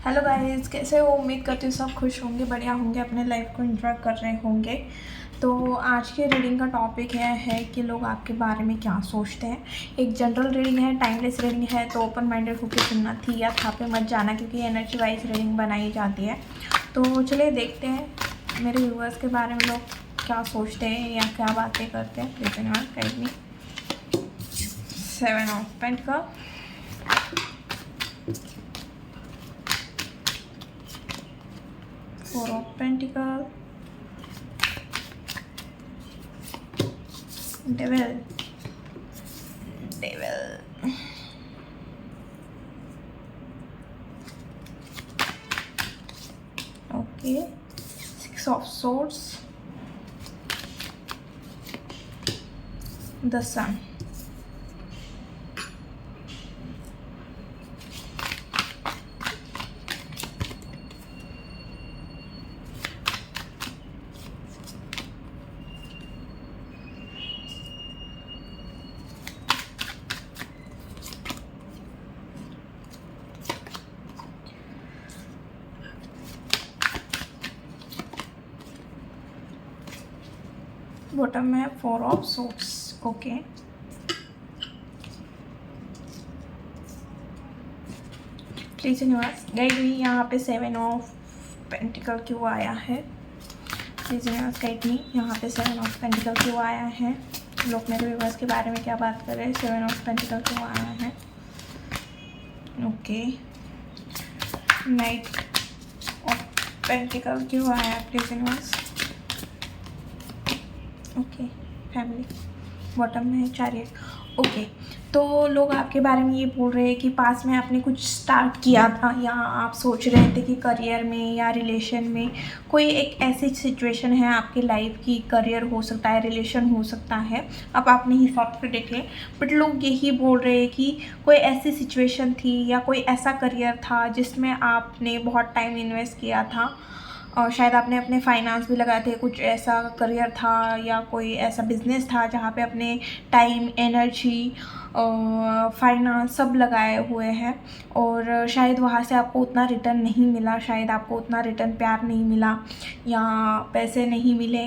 Hello guys, कैसे हो? उम्मीद करती हूँ सब खुश होंगे, बढ़िया होंगे, अपने लाइफ को एंजॉय कर रहे होंगे। तो आज के रीडिंग का टॉपिक है कि लोग आपके बारे में क्या सोचते हैं। एक जनरल रीडिंग है, टाइमलेस रीडिंग है, तो ओपन माइंडेड होकर सुनना, थी या था पे मत जाना, क्योंकि एनर्जी वाइज रीडिंग बनाई जाती है। तो चलिए देखते हैं मेरे व्यूअर्स के बारे में लोग क्या सोचते हैं या क्या बातें करते हैं। लेकिन guide me 7 of pentacle, 4 of Pentacles, Devil, okay, 6 of Swords, the Sun. Bottom में 4 of swords. Okay, please universe guide me. यहाँ पे 7 ऑफ पेंटिकल क्यों आया है? Please universe guide me. यहाँ पे 7 ऑफ पेंटिकल क्यों आया है? लोग मेरे व्यूअर्स के बारे में क्या बात कर रहे हैं? 7 ऑफ पेंटिकल क्यों आया है? ओके, नाइट ऑफ पेंटिकल क्यों आया? Please universe. Okay, family bottom में है चैरियट। ओके, तो लोग आपके बारे में ये बोल रहे हैं कि पास में आपने कुछ स्टार्ट किया था, या आप सोच रहे थे कि करियर में या रिलेशन में कोई एक ऐसी सिचुएशन है आपकी लाइफ की। करियर हो सकता है, रिलेशन हो सकता है, अब अपने हिसाब से देखें। बट लोग यही बोल रहे हैं कि कोई ऐसी सिचुएशन थी या कोई ऐसा करियर था जिसमें आपने बहुत टाइम इन्वेस्ट किया था, और शायद आपने अपने फाइनेंस भी लगाए थे। कुछ ऐसा करियर था या कोई ऐसा बिजनेस था जहाँ पे अपने टाइम, एनर्जी, फाइनेंस सब लगाए हुए हैं, और शायद वहाँ से आपको उतना रिटर्न नहीं मिला, शायद आपको उतना रिटर्न प्यार नहीं मिला, या पैसे नहीं मिले,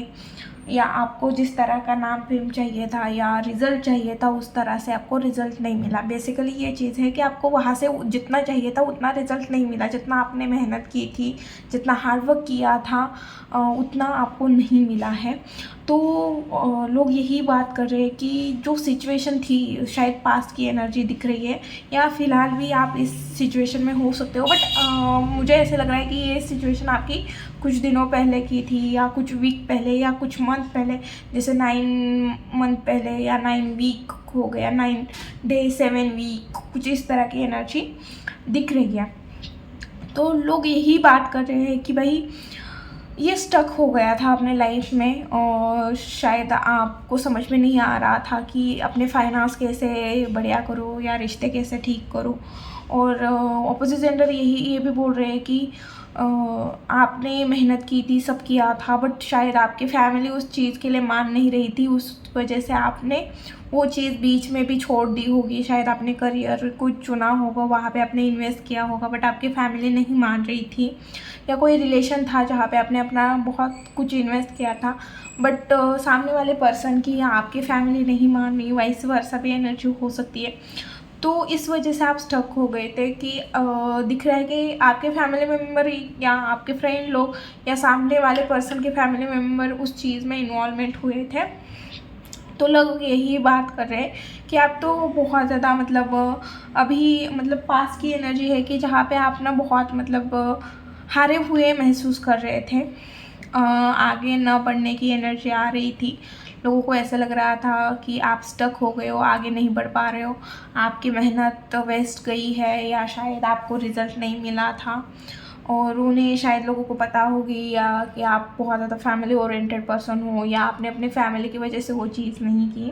या आपको जिस तरह का नाम फेम चाहिए था या रिज़ल्ट चाहिए था उस तरह से आपको रिज़ल्ट नहीं मिला। बेसिकली ये चीज़ है कि आपको वहाँ से जितना चाहिए था उतना रिज़ल्ट नहीं मिला, जितना आपने मेहनत की थी, जितना हार्डवर्क किया था, उतना आपको नहीं मिला है। तो लोग यही बात कर रहे हैं कि जो सिचुएशन थी, शायद पास्ट की एनर्जी दिख रही है, या फ़िलहाल भी आप इस सिचुएशन में हो सकते हो। बट मुझे ऐसे लग रहा है कि ये सिचुएशन आपकी कुछ दिनों पहले की थी, या कुछ वीक पहले, या कुछ मंथ पहले, जैसे 9 मंथ पहले, या 9 वीक हो गया, 9 डे, 7 वीक, कुछ इस तरह की एनर्जी दिख रही है। तो लोग यही बात कर रहे हैं कि भाई ये स्टक हो गया था अपने लाइफ में, और शायद आपको समझ में नहीं आ रहा था कि अपने फाइनेंस कैसे बढ़िया करो या रिश्ते कैसे ठीक करो। और ऑपोजिट जेंडर ये भी बोल रहे हैं कि आपने मेहनत की थी, सब किया था, बट शायद आपकी फैमिली उस चीज़ के लिए मान नहीं रही थी, उस वजह से आपने वो चीज़ बीच में भी छोड़ दी होगी। शायद आपने करियर को चुना होगा, वहाँ पे आपने इन्वेस्ट किया होगा, बट आपकी फैमिली नहीं मान रही थी, या कोई रिलेशन था जहाँ पे आपने अपना बहुत कुछ इन्वेस्ट किया था, बट सामने वाले पर्सन की या आपकी फैमिली नहीं मान रही, वाइस वर्सा भी एनर्जी हो सकती है। तो इस वजह से आप स्टक हो गए थे कि दिख रहा है कि आपके फैमिली मेम्बर या आपके फ्रेंड लोग या सामने वाले पर्सन के फैमिली मेम्बर उस चीज़ में इन्वॉल्वमेंट हुए थे। तो लोग यही बात कर रहे हैं कि आप तो बहुत ज़्यादा अभी पास की एनर्जी है कि जहाँ पे आप ना बहुत हारे हुए महसूस कर रहे थे, आगे न बढ़ने की एनर्जी आ रही थी। लोगों को ऐसा लग रहा था कि आप स्टक हो गए हो, आगे नहीं बढ़ पा रहे हो, आपकी मेहनत वेस्ट गई है, या शायद आपको रिज़ल्ट नहीं मिला था। और उन्हें शायद लोगों को पता होगी या कि आप बहुत ज़्यादा फैमिली ओरिएंटेड पर्सन हो, या आपने अपने फैमिली की वजह से वो चीज़ नहीं की।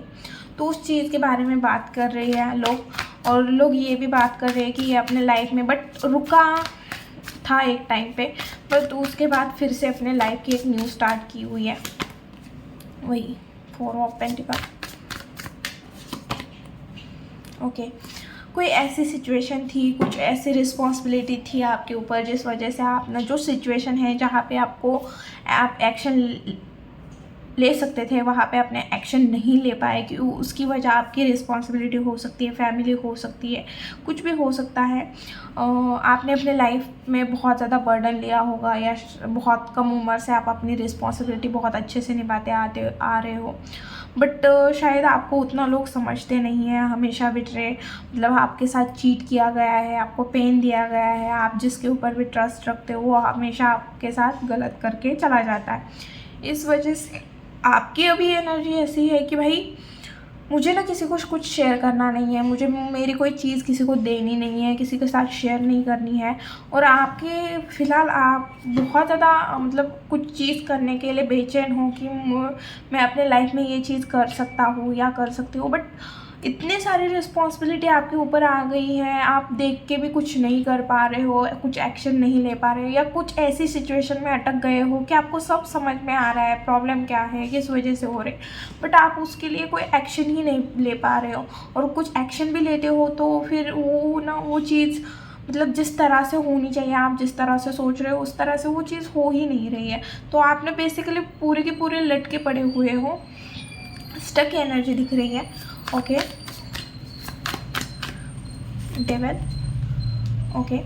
तो उस चीज़ के बारे में बात कर रहे हैं लोग, और लोग ये भी बात कर रहे हैं कि ये अपने लाइफ में बट रुका था एक टाइम पे, बट उसके बाद फिर से अपने लाइफ की एक न्यू स्टार्ट की हुई है। वही 4 ऑफ पेंटिकल। ओके, कोई ऐसी सिचुएशन थी, कुछ ऐसी रिस्पॉन्सिबिलिटी थी आपके ऊपर जिस वजह से आपने जो सिचुएशन है जहाँ पे आपको आप एक्शन ले सकते थे वहाँ पे अपने एक्शन नहीं ले पाए, कि उसकी वजह आपकी रिस्पॉन्सिबिलिटी हो सकती है, फैमिली हो सकती है, कुछ भी हो सकता है। आपने अपने लाइफ में बहुत ज़्यादा बर्डन लिया होगा, या बहुत कम उम्र से आप अपनी रिस्पॉन्सिबिलिटी बहुत अच्छे से निभाते आ रहे हो, बट शायद आपको उतना लोग समझते नहीं हैं। हमेशा बिटरे, मतलब आपके साथ चीट किया गया है, आपको पेन दिया गया है, आप जिसके ऊपर भी ट्रस्ट रखते हो वो हमेशा आपके साथ गलत करके चला जाता है। इस वजह से आपकी अभी एनर्जी ऐसी है कि भाई मुझे ना किसी को कुछ शेयर करना नहीं है, मुझे मेरी कोई चीज़ किसी को देनी नहीं है, किसी के साथ शेयर नहीं करनी है। और आपके फ़िलहाल आप बहुत ज़्यादा मतलब कुछ चीज़ करने के लिए बेचैन हो कि मैं अपने लाइफ में ये चीज़ कर सकता हूँ या कर सकती हूँ, बट इतनी सारी रिस्पॉन्सिबिलिटी आपके ऊपर आ गई है, आप देख के भी कुछ नहीं कर पा रहे हो, कुछ एक्शन नहीं ले पा रहे हो, या कुछ ऐसी सिचुएशन में अटक गए हो कि आपको सब समझ में आ रहा है प्रॉब्लम क्या है, किस वजह से हो रहे, बट आप उसके लिए कोई एक्शन ही नहीं ले पा रहे हो। और कुछ एक्शन भी लेते हो तो फिर वो चीज़ मतलब जिस तरह से होनी चाहिए, आप जिस तरह से सोच रहे हो उस तरह से वो चीज़ हो ही नहीं रही है। तो आपने बेसिकली पूरे के पूरे लटके पड़े हुए हो, स्टक एनर्जी दिख रही है। Okay, devil. ओके,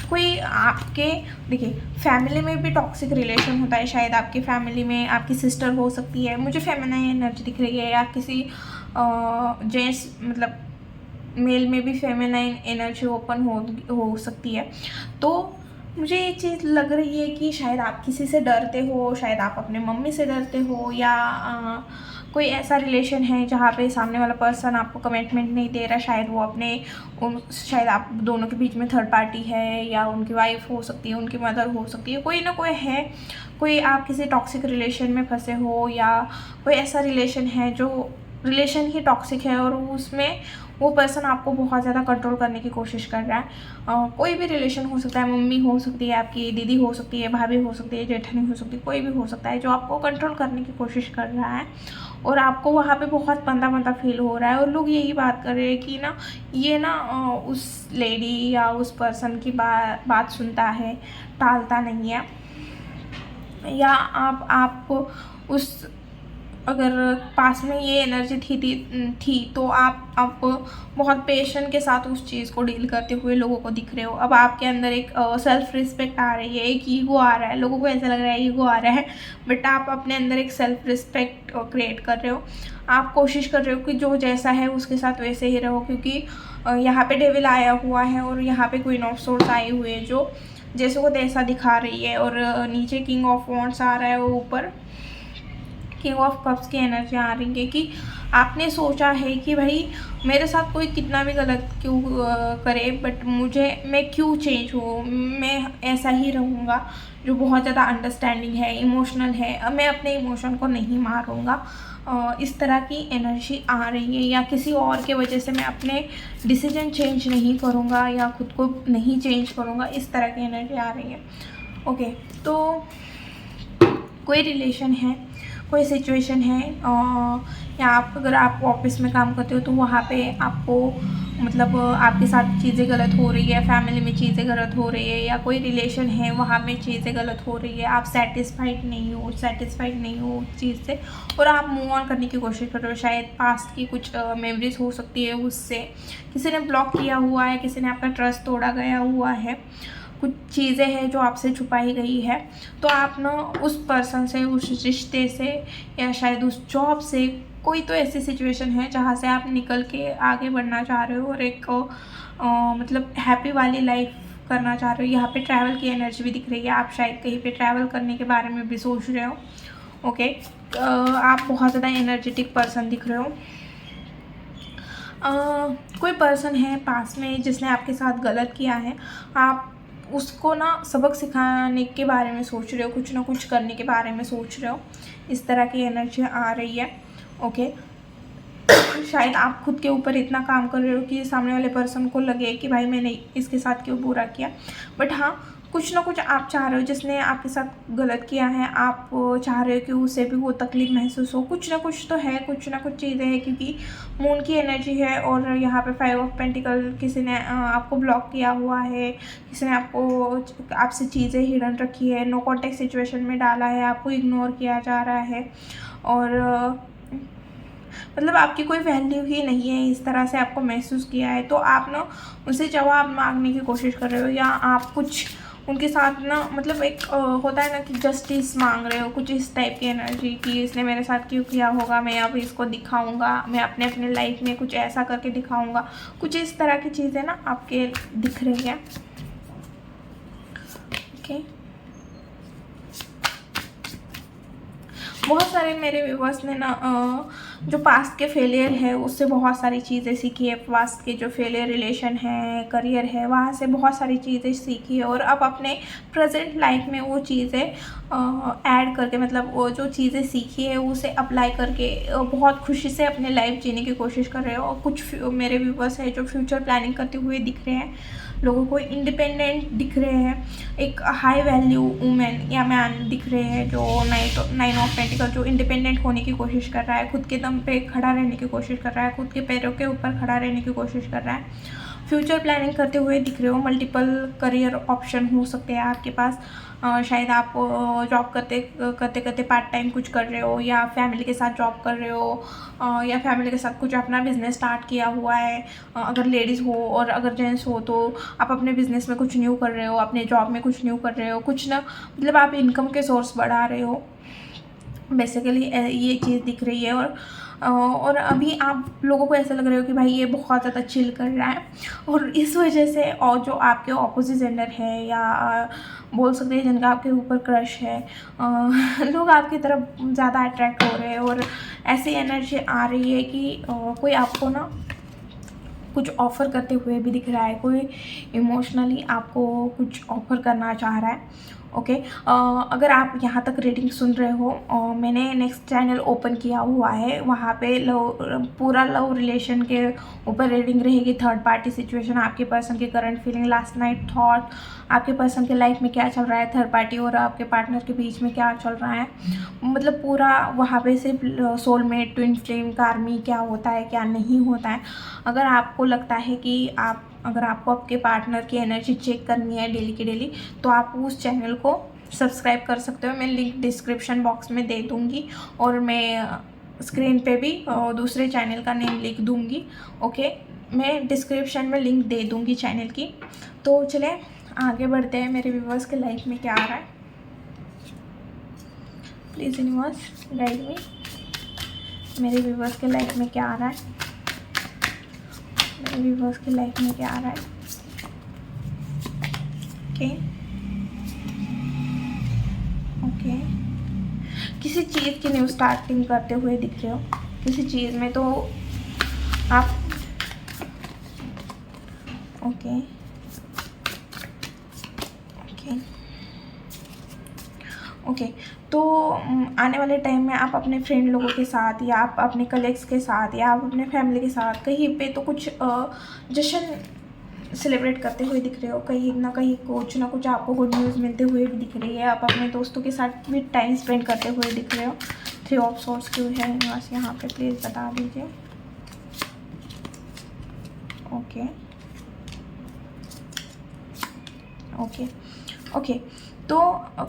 कोई आपके, देखिए फैमिली में भी टॉक्सिक रिलेशन होता है, शायद आपकी फैमिली में आपकी सिस्टर हो सकती है, मुझे फेमिनाइन एनर्जी दिख रही है, या किसी जेंट्स मतलब मेल में भी फेमिनाइन एनर्जी ओपन हो सकती है। तो मुझे ये चीज़ लग रही है कि शायद आप किसी से डरते हो, शायद आप अपने मम्मी से डरते हो, या कोई ऐसा रिलेशन है जहाँ पे सामने वाला पर्सन आपको कमिटमेंट नहीं दे रहा, शायद वो शायद आप दोनों के बीच में थर्ड पार्टी है, या उनकी वाइफ हो सकती है, उनकी मदर हो सकती है, कोई ना कोई है, कोई आप किसी टॉक्सिक रिलेशन में फंसे हो, या कोई ऐसा रिलेशन है जो रिलेशन ही टॉक्सिक है और उसमें वो पर्सन आपको बहुत ज़्यादा कंट्रोल करने की कोशिश कर रहा है। कोई भी रिलेशन हो सकता है, मम्मी हो सकती है, आपकी दीदी हो सकती है, भाभी हो सकती है, जेठानी हो सकती है, कोई भी हो सकता है जो आपको कंट्रोल करने की कोशिश कर रहा है, और आपको वहाँ पे बहुत बंदा बंदा फील हो रहा है। और लोग यही बात कर रहे हैं कि ना ये ना उस लेडी या उस पर्सन की बात सुनता है, टालता नहीं है, या आप उस अगर पास में ये एनर्जी थी तो आप बहुत पेशेंस के साथ उस चीज़ को डील करते हुए लोगों को दिख रहे हो। अब आपके अंदर एक सेल्फ रिस्पेक्ट आ रही है, एक ईगो आ रहा है, लोगों को ऐसा लग रहा है ईगो आ रहा है, बट आप अपने अंदर एक सेल्फ रिस्पेक्ट क्रिएट कर रहे हो। आप कोशिश कर रहे हो कि जो जैसा है उसके साथ वैसे ही रहो, क्योंकि यहाँ पे डेविल आया हुआ है और यहाँ पे क्वीन ऑफ सोर्ड्स आई हुई है जो जैसे को तैसा दिखा रही है, और नीचे किंग ऑफ वॉन्ड्स आ रहा है, वो ऊपर किंग ऑफ कप्स की एनर्जी आ रही है कि आपने सोचा है कि भाई मेरे साथ कोई कितना भी गलत क्यों करे, बट मैं क्यों चेंज हूँ, मैं ऐसा ही रहूँगा, जो बहुत ज़्यादा अंडरस्टैंडिंग है, इमोशनल है, मैं अपने इमोशन को नहीं मारूँगा। इस तरह की एनर्जी आ रही है, या किसी और के वजह से मैं अपने डिसीजन चेंज नहीं करूँगा या खुद को नहीं चेंज करूँगा, इस तरह की एनर्जी आ रही है। ओके, तो कोई रिलेशन है, कोई सिचुएशन है, या अगर आप ऑफिस में काम करते हो तो वहाँ पे आपको मतलब आपके साथ चीज़ें गलत हो रही है, फैमिली में चीज़ें गलत हो रही है, या कोई रिलेशन है वहाँ में चीज़ें गलत हो रही है, आप सेटिस्फाइड नहीं हो उस चीज़ से, और आप मूव ऑन करने की कोशिश कर रहे हो। शायद पास्ट की कुछ मेमोरीज हो सकती है, उससे किसी ने ब्लॉक किया हुआ है, किसी ने आपका ट्रस्ट तोड़ा गया हुआ है, कुछ चीज़ें हैं जो आपसे छुपाई गई है। तो आप ना उस पर्सन से, उस रिश्ते से, या शायद उस जॉब से, कोई तो ऐसी सिचुएशन है जहाँ से आप निकल के आगे बढ़ना चाह रहे हो और एक मतलब हैप्पी वाली लाइफ करना चाह रहे हो। यहाँ पे ट्रैवल की एनर्जी भी दिख रही है, आप शायद कहीं पे ट्रैवल करने के बारे में भी सोच रहे हो। ओके, आप बहुत ज़्यादा एनर्जेटिक पर्सन दिख रहे हो। कोई पर्सन है पास में जिसने आपके साथ गलत किया है, आप उसको ना सबक सिखाने के बारे में सोच रहे हो, कुछ ना कुछ करने के बारे में सोच रहे हो, इस तरह की एनर्जी आ रही है। ओके, शायद आप खुद के ऊपर इतना काम कर रहे हो कि सामने वाले पर्सन को लगे कि भाई मैंने इसके साथ क्यों बुरा किया, बट हाँ कुछ ना कुछ आप चाह रहे हो, जिसने आपके साथ गलत किया है, आप चाह रहे हो कि उसे भी वो तकलीफ़ महसूस हो। कुछ ना कुछ तो है, कुछ ना कुछ चीज़ें हैं, क्योंकि मून की एनर्जी है और यहाँ पे 5 ऑफ पेंटिकल, किसी ने आपको ब्लॉक किया हुआ है, किसी ने आपसे चीज़ें हिडन रखी है, नो कॉन्टैक्ट सिचुएशन में डाला है, आपको इग्नोर किया जा रहा है और मतलब आपकी कोई वैल्यू ही नहीं है, इस तरह से आपको महसूस किया है। तो आप ना उनसे जवाब मांगने की कोशिश कर रहे हो, या आप कुछ उनके साथ ना मतलब एक होता है ना कि जस्टिस मांग रहे हो, कुछ इस टाइप की एनर्जी कि इसने मेरे साथ क्यों किया होगा, मैं अब इसको दिखाऊंगा, मैं अपने लाइफ में कुछ ऐसा करके दिखाऊंगा। कुछ इस तरह की चीज़ें ना आपके दिख रही है। ओके, बहुत सारे मेरे व्यूवर्स ने ना जो पास्ट के फेलियर है उससे बहुत सारी चीज़ें सीखी है। पास्ट के जो फेलियर रिलेशन है, करियर है, वहाँ से बहुत सारी चीज़ें सीखी है और अब अपने प्रेजेंट लाइफ में वो चीज़ें ऐड करके, मतलब वो जो चीज़ें सीखी है उसे अप्लाई करके बहुत खुशी से अपने लाइफ जीने की कोशिश कर रहे हो। और कुछ मेरे व्यूवर्स है जो फ्यूचर प्लानिंग करते हुए दिख रहे हैं, लोगों को इंडिपेंडेंट दिख रहे हैं, एक हाई वैल्यू वुमेन या मैन दिख रहे हैं जो 9 ऑफ पेंटिकल, जो इंडिपेंडेंट होने की कोशिश कर रहा है, खुद के दम पे खड़ा रहने की कोशिश कर रहा है, खुद के पैरों के ऊपर खड़ा रहने की कोशिश कर रहा है। फ्यूचर प्लानिंग करते हुए दिख रहे हो। मल्टीपल करियर ऑप्शन हो सकते हैं आपके पास। शायद आप जॉब करते करते पार्ट टाइम कुछ कर रहे हो, या फैमिली के साथ जॉब कर रहे हो, या फैमिली के साथ कुछ अपना बिजनेस स्टार्ट किया हुआ है। अगर लेडीज़ हो और अगर जेंट्स हो तो आप अपने बिजनेस में कुछ न्यू कर रहे हो, अपने जॉब में कुछ न्यू कर रहे हो, कुछ ना मतलब आप इनकम के सोर्स बढ़ा रहे हो। बेसिकली ये चीज़ दिख रही है। और अभी आप लोगों को ऐसा लग रहा हो कि भाई ये बहुत ज़्यादा चिल कर रहा है, और इस वजह से और जो आपके ऑपोजिट जेंडर है, या बोल सकते हैं जिनका आपके ऊपर क्रश है, लोग आपकी तरफ ज़्यादा अट्रैक्ट हो रहे हैं। और ऐसी एनर्जी आ रही है कि कोई आपको ना कुछ ऑफ़र करते हुए भी दिख रहा है, कोई इमोशनली आपको कुछ ऑफ़र करना चाह रहा है। ओके, अगर आप यहाँ तक रीडिंग सुन रहे हो, मैंने नेक्स्ट चैनल ओपन किया हुआ है, वहाँ पे पूरा लव रिलेशन के ऊपर रीडिंग रहेगी। थर्ड पार्टी सिचुएशन, आपके पर्सन की current feeling, last night thought, आपके पर्सन के लाइफ में क्या चल रहा है, थर्ड पार्टी और आपके पार्टनर के बीच में क्या चल रहा है, मतलब पूरा वहाँ पे सिर्फ सोलमेट, ट्विन फ्लेम, कार्मी क्या होता है क्या नहीं होता है। अगर आपको लगता है कि अगर आपको आपके पार्टनर की एनर्जी चेक करनी है डेली की डेली, तो आप उस चैनल को सब्सक्राइब कर सकते हो। मैं लिंक डिस्क्रिप्शन बॉक्स में दे दूँगी, और मैं स्क्रीन पे भी दूसरे चैनल का नेम लिख दूँगी। ओके, मैं डिस्क्रिप्शन में लिंक दे दूँगी चैनल की। तो चले आगे बढ़ते हैं, मेरे व्यूवर्स के लाइफ में क्या आ रहा है। प्लीज़ यूनिवर्स गाइड मी, मेरे व्यूवर्स के लाइफ में क्या आ रहा है, मेरे व्यूवर्स की लाइफ में क्या आ रहा है। ओके ओके, किसी चीज़ की न्यू स्टार्टिंग करते हुए दिख रहे हो, किसी चीज़ में तो आप ओके ओके ओके। तो आने वाले टाइम में आप अपने फ्रेंड लोगों के साथ, या आप अपने कलीग्स के साथ, या आप अपने फैमिली के साथ कहीं पे तो कुछ जश्न सेलिब्रेट करते हुए दिख रहे हो। कहीं ना कुछ आपको गुड न्यूज़ मिलते हुए भी दिख रही है। आप अपने दोस्तों के साथ भी टाइम स्पेंड करते हुए दिख रहे हो। 3 ऑफ सोर्स क्यों है यूनिवर्स यहाँ पे, प्लीज़ बता दीजिए। ओके ओके ओके, तो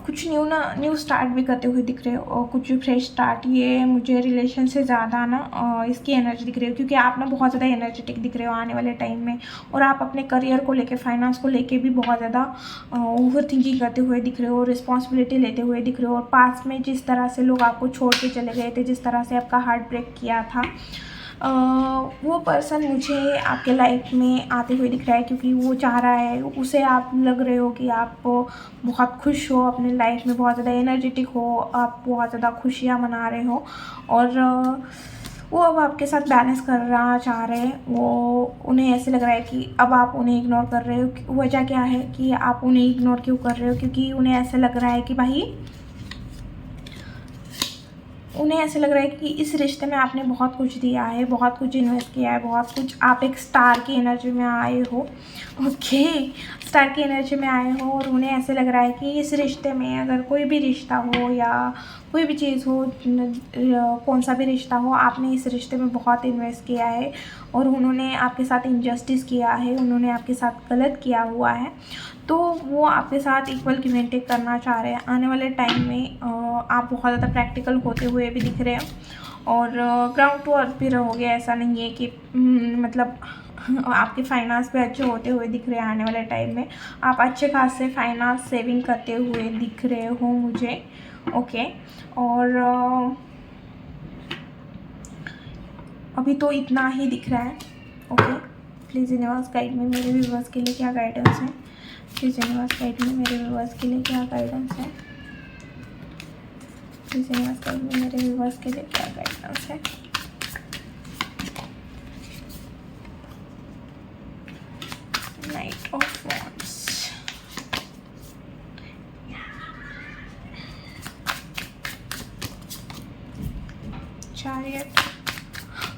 कुछ न्यू स्टार्ट भी करते हुए दिख रहे हो, और कुछ फ्रेश स्टार्ट। ये मुझे रिलेशन से ज़्यादा ना इसकी एनर्जी दिख रही है, क्योंकि आप ना बहुत ज़्यादा एनर्जेटिक दिख रहे हो आने वाले टाइम में। और आप अपने करियर को लेके, फाइनेंस को लेके भी बहुत ज़्यादा ओवर थिंकिंग करते हुए दिख रहे हो, रिस्पॉन्सिबिलिटी लेते हुए दिख रहे हो। और पास में जिस तरह से लोग आपको छोड़ के चले गए थे, जिस तरह से आपका हार्ट ब्रेक किया था, वो पर्सन मुझे आपके लाइफ में आते हुए दिख रहा है, क्योंकि वो चाह रहा है, उसे आप लग रहे हो कि आप बहुत खुश हो अपने लाइफ में, बहुत ज़्यादा एनर्जेटिक हो, आप बहुत ज़्यादा खुशियाँ मना रहे हो। और वो अब आपके साथ बैलेंस करना चाह रहे हैं। वो उन्हें ऐसे लग रहा है कि अब आप उन्हें इग्नोर कर रहे हो। वजह क्या है कि आप उन्हें इग्नोर क्यों कर रहे हो? क्योंकि उन्हें ऐसे लग रहा है कि भाई उन्हें ऐसे लग रहा है कि इस रिश्ते में आपने बहुत कुछ दिया है, बहुत कुछ इन्वेस्ट किया है, बहुत कुछ, आप एक स्टार की एनर्जी में आए हो। ओके, स्टार की एनर्जी में आए हो और उन्हें ऐसे लग रहा है कि इस रिश्ते में अगर कोई भी रिश्ता हो या कोई भी चीज़ हो, कौन सा भी रिश्ता हो, आपने इस रिश्ते में बहुत इन्वेस्ट किया है और उन्होंने आपके साथ इनजस्टिस किया है, उन्होंने आपके साथ गलत किया हुआ है, तो वो आपके साथ इक्वल गिव एंड टेक करना चाह रहे हैं। आने वाले टाइम में आप बहुत ज़्यादा प्रैक्टिकल होते हुए भी दिख रहे हैं और ग्राउंड टू अर्थ भी रहोगे। ऐसा नहीं है कि मतलब आपके फाइनेंस पे अच्छे होते हुए दिख रहे हैं। आने वाले टाइम में आप अच्छे खासे फाइनेंस सेविंग करते हुए दिख रहे हो मुझे। ओके, और अभी तो इतना ही दिख रहा है। ओके, प्लीज़ यूनिवर्स गाइड में मेरे व्यूअर्स के लिए क्या गाइडेंस है, प्लीज़ यूनिवर्स गाइड में मेरे व्यूअर्स के लिए क्या गाइडेंस है, प्लीज़ यूनिवर्स गाइड में मेरे व्यूअर्स के लिए क्या गाइडेंस है। Night of wands, chariot.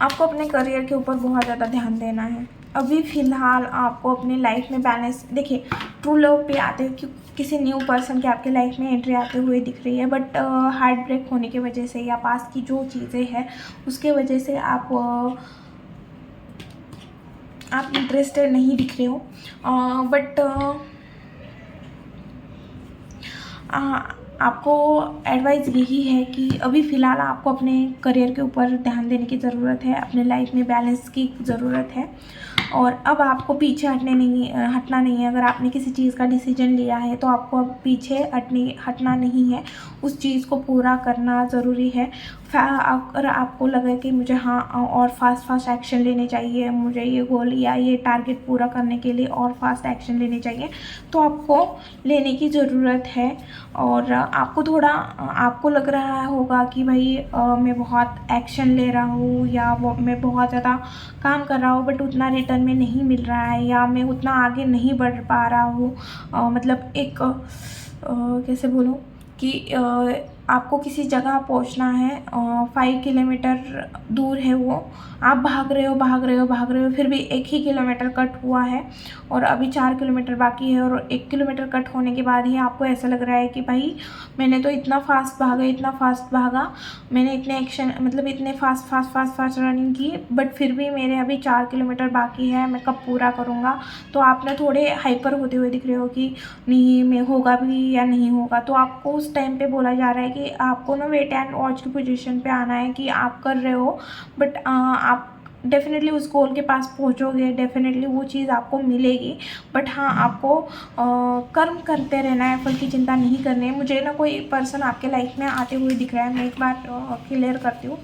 आपको अपने करियर के ऊपर बहुत ज़्यादा ध्यान देना है। अभी फ़िलहाल आपको अपनी लाइफ में बैलेंस, देखिए ट्रू लव पे आते हो कि किसी न्यू पर्सन की आपके लाइफ में एंट्री आते हुए दिख रही है, बट हार्ट ब्रेक होने की वजह से या पास की जो चीज़ें हैं उसके वजह से आप इंटरेस्टेड नहीं दिख रहे हो। बट आपको एडवाइस यही है कि अभी फ़िलहाल आपको अपने करियर के ऊपर ध्यान देने की ज़रूरत है, अपने लाइफ में बैलेंस की ज़रूरत है और अब आपको पीछे हटना नहीं है। अगर आपने किसी चीज़ का डिसीजन लिया है तो आपको अब पीछे हटना नहीं है, उस चीज़ को पूरा करना ज़रूरी है। अगर आपको लगे कि मुझे और फास्ट एक्शन लेने चाहिए, मुझे ये गोल या ये टारगेट पूरा करने के लिए और फास्ट एक्शन लेने चाहिए, तो आपको लेने की ज़रूरत है। और आपको लग रहा होगा कि भाई मैं बहुत एक्शन ले रहा हूँ या मैं बहुत ज़्यादा काम कर रहा हूँ, बट उतना रिटर्न में नहीं मिल रहा है या मैं उतना आगे नहीं बढ़ पा रहा हूँ। मतलब एक कैसे बोलूँ कि आपको किसी जगह पहुंचना है, 5 किलोमीटर दूर है वो, आप भाग रहे हो, फिर भी 1 ही किलोमीटर कट हुआ है और अभी 4 किलोमीटर बाकी है और 1 किलोमीटर कट होने के बाद ही आपको ऐसा लग रहा है कि भाई मैंने तो इतना फास्ट भागा, मैंने इतने फास्ट रनिंग की, बट फिर भी मेरे अभी 4 किलोमीटर बाकी है, मैं कब पूरा करूँगा। तो आपने थोड़े हाइपर होते हुए दिख रहे हो कि नहीं मैं होगा भी या नहीं होगा। तो आपको उस टाइम पे बोला जा रहा है कि आपको ना वेट एंड वॉच की पोजीशन पे आना है कि आप कर रहे हो, बट आप डेफिनेटली उस गोल के पास पहुंचोगे, डेफिनेटली वो चीज़ आपको मिलेगी। बट हाँ, आपको कर्म करते रहना है, फल की चिंता नहीं करनी है। मुझे ना कोई पर्सन आपके लाइफ में आते हुए दिख रहा है, मैं एक बार क्लियर करती हूँ।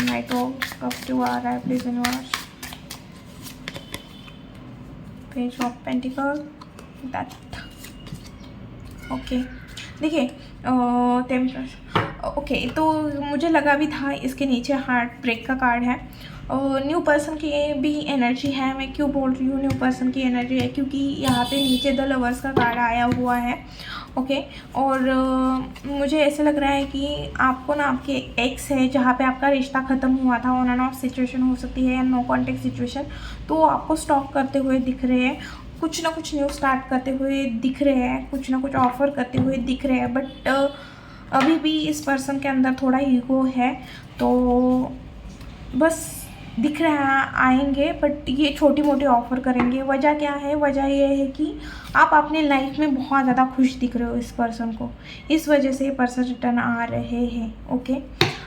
नाइट ऑफ टू आ रहा है, please universe, page of pentacle, that. Okay, देखिए टेम्परस। ओके, तो मुझे लगा भी था इसके नीचे हार्ट ब्रेक का कार्ड है। न्यू पर्सन की भी एनर्जी है। मैं क्यों बोल रही हूँ न्यू पर्सन की एनर्जी है, क्योंकि यहाँ पे नीचे द लवर्स का कार्ड आया हुआ है। ओके, और मुझे ऐसे लग रहा है कि आपको ना आपके एक्स है जहाँ पे आपका रिश्ता ख़त्म हुआ था, ऑन एंड ऑफ सिचुएशन हो सकती है या नो कॉन्टेक्ट सिचुएशन, तो आपको स्टॉक करते हुए दिख रहे हैं, कुछ ना कुछ न्यू स्टार्ट करते हुए दिख रहे हैं, कुछ ना कुछ ऑफ़र करते हुए दिख रहे हैं। बट अभी भी इस पर्सन के अंदर थोड़ा ईगो है, तो बस दिख रहा है आएंगे, बट ये छोटी मोटी ऑफ़र करेंगे। वजह क्या है? वजह ये है कि आप अपनी लाइफ में बहुत ज़्यादा खुश दिख रहे हो इस पर्सन को, इस वजह से ये पर्सन रिटर्न आ रहे हैं। ओके,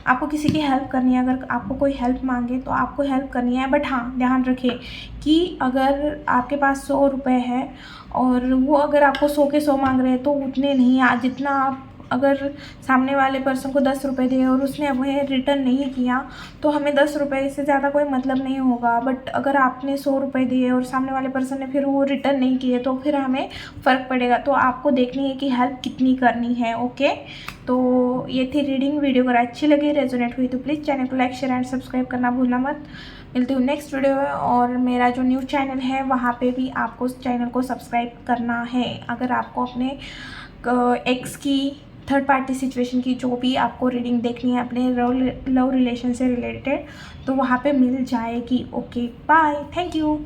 आपको किसी की हेल्प करनी है, अगर आपको कोई हेल्प मांगे तो आपको हेल्प करनी है, बट हाँ ध्यान रखिए कि अगर आपके पास 100 रुपये है और वो अगर आपको 100 के 100 मांग रहे हैं तो उतने नहीं, जितना आप अगर सामने वाले पर्सन को 10 रुपये दिए और उसने हमें रिटर्न नहीं किया तो हमें 10 रुपये से ज़्यादा कोई मतलब नहीं होगा। बट अगर आपने 100 रुपये दिए और सामने वाले पर्सन ने फिर वो रिटर्न नहीं किए तो फिर हमें फ़र्क पड़ेगा। तो आपको देखनी है कि हेल्प कितनी करनी है। ओके, तो ये थी रीडिंग। वीडियो अगर अच्छी लगी, रेजोनेट हुई तो प्लीज़ चैनल को लाइक, शेयर एंड सब्सक्राइब करना भूलना मत। मिलती हूँ नेक्स्ट वीडियो में। और मेरा जो न्यू चैनल है वहाँ पे भी आपको उस चैनल को सब्सक्राइब करना है। अगर आपको अपने एक्स की थर्ड पार्टी सिचुएशन की जो भी आपको रीडिंग देखनी है अपने लव रिलेशन से रिलेटेड, तो वहाँ पे मिल जाएगी। Okay bye, thank you.